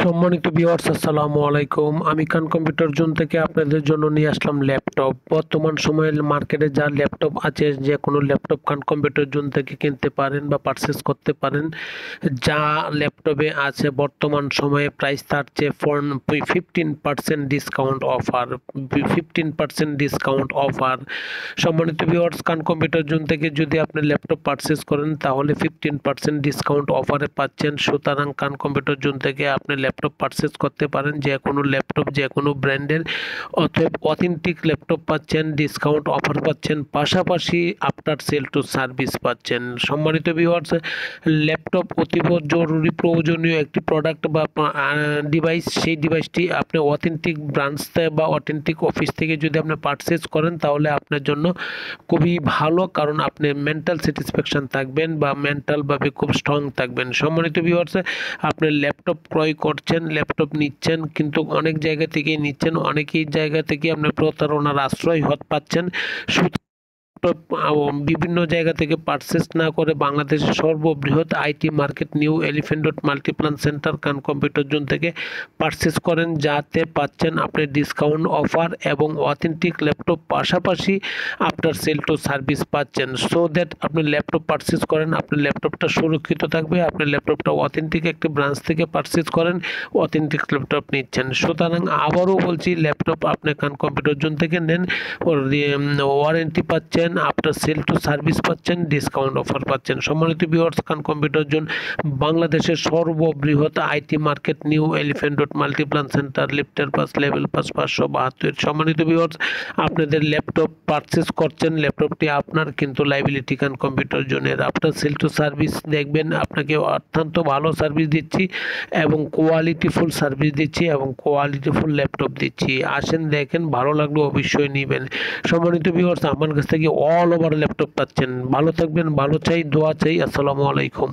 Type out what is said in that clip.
সম্মানিত ভিউয়ার্স, আসসালামু আলাইকুম। আমি খান কম্পিউটার জোন থেকে আপনাদের জন্য নিয়ে আসলাম ল্যাপটপ। বর্তমান সময়ে মার্কেটে যা ল্যাপটপ আছে, যে কোনো ল্যাপটপ খান কম্পিউটার জোন থেকে কিনতে পারেন বা পারচেস করতে পারেন। যা ল্যাপটপে আছে বর্তমান সময়ে প্রাইস তার চেয়ে 15% ডিসকাউন্ট অফার। 15% discount offer. সম্মানিত ভিউয়ার্স, খান কম্পিউটার জোন থেকে যদি আপনি ল্যাপটপ পারচেস করেন তাহলে 15% ডিসকাউন্ট অফারে পাচ্ছেন। সুতরাং খান কম্পিউটার জোন থেকে আপনি ল্যাপটপ পারচেস করতে পারেন, যে কোনো ল্যাপটপ যে কোনো ব্র্যান্ডের, অতএব অথেন্টিক ল্যাপটপ পাচ্ছেন, ডিসকাউন্ট অফার পাচ্ছেন, পাশাপাশি আফটার সেল টু সার্ভিস পাচ্ছেন। সম্মানিত ভিউয়ার্স, ল্যাপটপ অতীব জরুরি প্রয়োজনীয় একটি প্রোডাক্ট বা ডিভাইস। সেই ডিভাইসটি আপনি অথেন্টিক ব্রাঞ্চ বা অথেন্টিক অফিস থেকে যদি আপনি পারচেস করেন তাহলে আপনার জন্য খুবই ভালো, কারণ আপনি মেন্টাল স্যাটিসফ্যাকশন থাকবেন বা মেন্টালভাবে খুব স্ট্রং থাকবেন। সম্মানিত ভিউয়ার্স, আপনি ল্যাপটপ ক্রয় করছেন, ল্যাপটপ নিচ্ছেন, কিন্তু অনেক জায়গা থেকেই নিচ্ছেন, অনেকেই জায়গা থেকে আপনি প্রতারণার আশ্রয় পাচ্ছেন। বিভিন্ন জায়গা থেকে পারচেস না করে বাংলাদেশের সর্ববৃহৎ IT market new elephant road Multiplan centre Khan computer zone থেকে পারচেস করেন, যাতে পাচ্ছেন আপনি ডিসকাউন্ট অফার এবং অথেন্টিক ল্যাপটপ, পাশাপাশি আফটার সেল টু সার্ভিস পাচ্ছেন। সো দ্যাট আপনি ল্যাপটপ পারচেস করেন, আপনার ল্যাপটপটা সুরক্ষিত থাকবে। আপনি ল্যাপটপটা অথেন্টিক একটি ব্রাঞ্চ থেকে পারচেস করেন, অথেন্টিক ল্যাপটপ নিচ্ছেন। সুতরাং আবারও বলছি, ল্যাপটপ আপনি খান কম্পিউটার জোন থেকে নেন, ওয়ারেন্টি পাচ্ছেন, আফটার সেল টু সার্ভিস পাচ্ছেন, ডিসকাউন্ট অফার পাচ্ছেন। সম্মানিত ভিউয়ার্স, খান কম্পিউটার জোন বাংলাদেশের সর্ববৃহৎ IT market new elephant road Multiplan centre, লিফটের পাস, লেভেল পাস, 572। সম্মানিত ভিউয়ার্স, আপনাদের ল্যাপটপ পারচেস করছেন, ল্যাপটপটি আপনার, কিন্তু লাইবিলিটি খান কম্পিউটার জোনের। আফটার সেল টু সার্ভিস দেখবেন, আপনাকে অত্যন্ত ভালো সার্ভিস দিচ্ছি এবং কোয়ালিটিফুল সার্ভিস দিচ্ছি এবং কোয়ালিটিফুল ল্যাপটপ দিচ্ছি। আসেন, দেখেন, ভালো লাগলে অবশ্যই নেবেন। সম্মানিত ভিউয়ার্স, আমার কাছ থেকে অল ওভার ল্যাপটপ পাচ্ছেন। ভালো থাকবেন, ভালো চাই, দোয়া চাই। আসসালামু আলাইকুম।